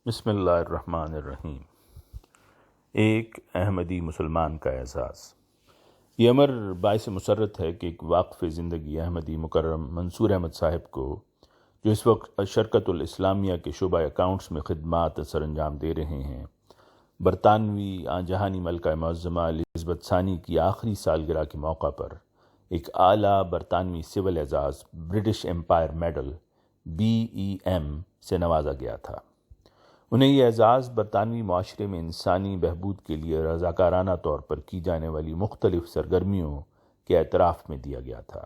بسم اللہ الرحمن الرحیم۔ ایک احمدی مسلمان کا اعزاز۔ یہ امر باعث مسرت ہے کہ ایک واقف زندگی احمدی مکرم منصور احمد صاحب کو، جو اس وقت شرکت الاسلامیہ کے شعبہ اکاؤنٹس میں خدمات سر انجام دے رہے ہیں، برطانوی جہانی ملکہ معظمہ الزبتھ ثانی کی آخری سالگرہ کے موقع پر ایک اعلیٰ برطانوی سول اعزاز برٹش ایمپائر میڈل BEM سے نوازا گیا تھا۔ انہیں یہ اعزاز برطانوی معاشرے میں انسانی بہبود کے لیے رضاکارانہ طور پر کی جانے والی مختلف سرگرمیوں کے اعتراف میں دیا گیا تھا۔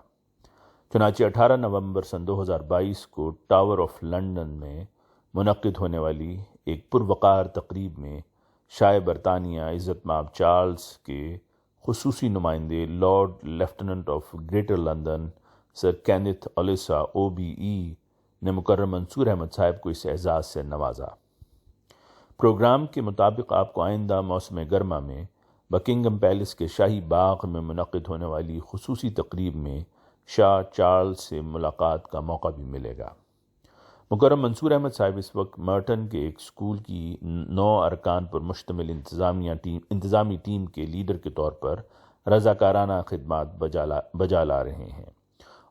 چنانچہ 18 نومبر سن 2022 کو ٹاور آف لنڈن میں منعقد ہونے والی ایک پروقار تقریب میں شاہ برطانیہ عزت مآب چارلس کے خصوصی نمائندے Lord Lieutenant of Greater London sir Kenneth Olisa OBE نے مکرم منصور احمد صاحب کو اس اعزاز سے نوازا۔ پروگرام کے مطابق آپ کو آئندہ موسم گرما میں بکنگم پیلس کے شاہی باغ میں منعقد ہونے والی خصوصی تقریب میں شاہ چارلس سے ملاقات کا موقع بھی ملے گا۔ مکرم منصور احمد صاحب اس وقت مرٹن کے ایک اسکول کی 9 ارکان پر مشتمل انتظامی ٹیم کے لیڈر کے طور پر رضاکارانہ خدمات بجا لا رہے ہیں،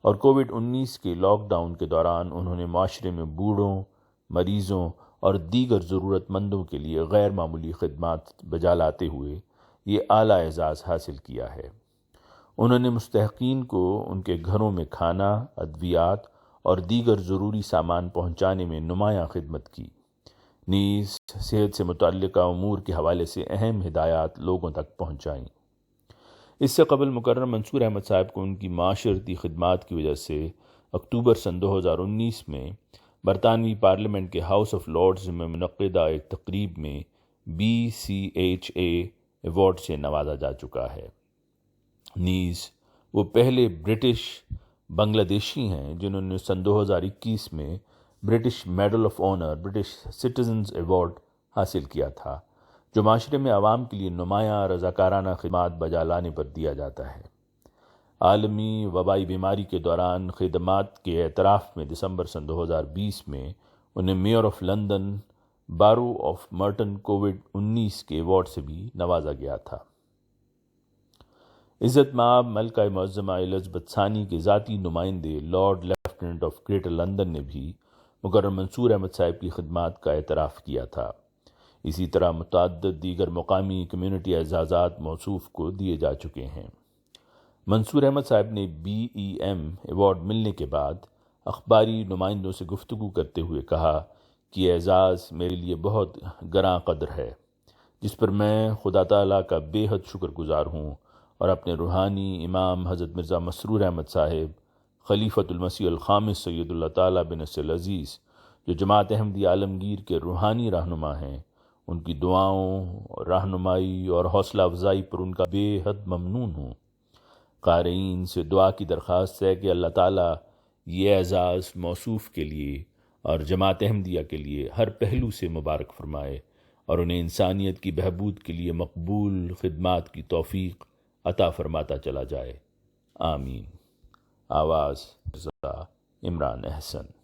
اور کووڈ-19 کے لاک ڈاؤن کے دوران انہوں نے معاشرے میں بوڑھوں، مریضوں اور دیگر ضرورت مندوں کے لیے غیر معمولی خدمات بجا لاتے ہوئے یہ اعلیٰ اعزاز حاصل کیا ہے۔ انہوں نے مستحقین کو ان کے گھروں میں کھانا، ادویات اور دیگر ضروری سامان پہنچانے میں نمایاں خدمت کی، نیز صحت سے متعلقہ امور کے حوالے سے اہم ہدایات لوگوں تک پہنچائیں۔ اس سے قبل مکرم منصور احمد صاحب کو ان کی معاشرتی خدمات کی وجہ سے اکتوبر سن 2019 میں برطانوی پارلیمنٹ کے ہاؤس آف لارڈز میں منعقدہ ایک تقریب میں BCHA ایوارڈ سے نوازا جا چکا ہے۔ نیز وہ پہلے برٹش بنگلہ دیشی ہیں جنہوں نے سن 2021 میں British medal of honour British citizens award حاصل کیا تھا، جو معاشرے میں عوام کے لیے نمایاں رضاکارانہ خدمات بجا لانے پر دیا جاتا ہے۔ عالمی وبائی بیماری کے دوران خدمات کے اعتراف میں دسمبر سن 2020 میں انہیں mayor of London borough of Merton کووڈ-19 کے ایوارڈ سے بھی نوازا گیا تھا۔ عزت مآب ملکہ معظمہ الزبتھ ثانی کے ذاتی نمائندے Lord Lieutenant of Greater London نے بھی مکرم منصور احمد صاحب کی خدمات کا اعتراف کیا تھا۔ اسی طرح متعدد دیگر مقامی کمیونٹی اعزازات موصوف کو دیے جا چکے ہیں۔ منصور احمد صاحب نے BEM ایوارڈ ملنے کے بعد اخباری نمائندوں سے گفتگو کرتے ہوئے کہا کہ یہ اعزاز میرے لیے بہت گراں قدر ہے، جس پر میں خدا تعالیٰ کا بے حد شکر گزار ہوں، اور اپنے روحانی امام حضرت مرزا مسرور احمد صاحب خلیفۃ المسیح الخامس سید اللہ تعالیٰ بن نصر العزیز، جو جماعت احمدی عالمگیر کے روحانی رہنما ہیں، ان کی دعاؤں، رہنمائی اور حوصلہ افزائی پر ان کا بے حد ممنون ہوں۔ قارئین سے دعا کی درخواست ہے کہ اللہ تعالیٰ یہ اعزاز موصوف کے لیے اور جماعت احمدیہ کے لیے ہر پہلو سے مبارک فرمائے، اور انہیں انسانیت کی بہبود کے لیے مقبول خدمات کی توفیق عطا فرماتا چلا جائے۔ آمین۔ آواز عمران احسن۔